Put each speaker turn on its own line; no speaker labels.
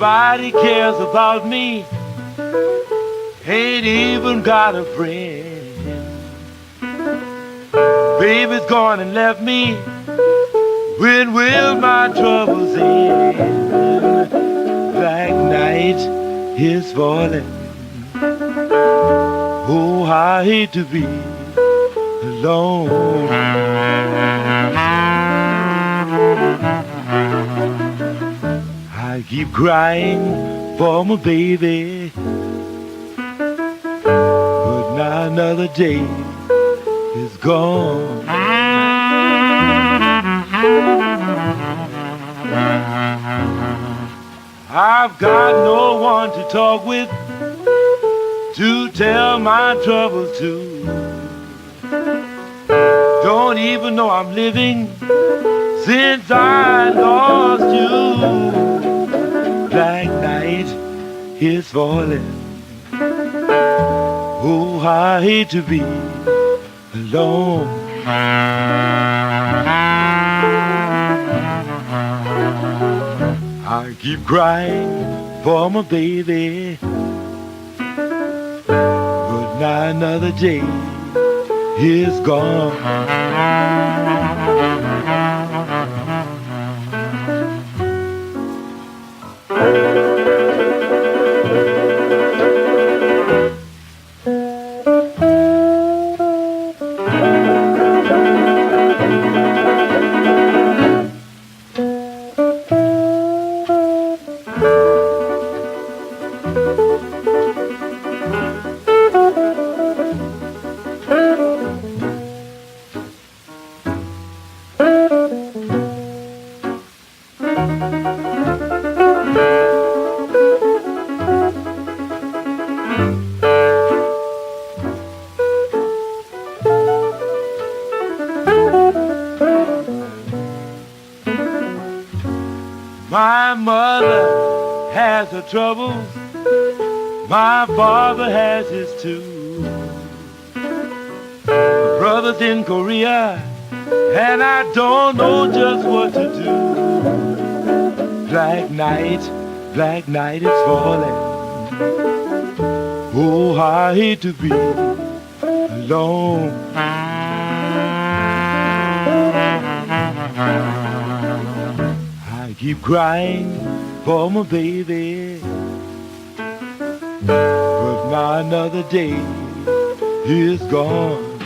Nobody cares about me. Ain't even got a friend. Baby's gone and left me. When will my troubles end? Black night is falling. Oh, I hate to be alone. I keep crying for my baby, but now another day is gone. I've got no one to talk with, to tell my troubles to. Don't even know I'm living since I lost you. Black night is falling. Oh, I hate to be alone. I keep crying for my baby, but now another day is gone. My mother has her troubles, my father has his too. My brother's in Korea, and I don't know just what to do. Black night is falling. Oh, I hate to be alone. I keep crying for my baby, but now another day is gone.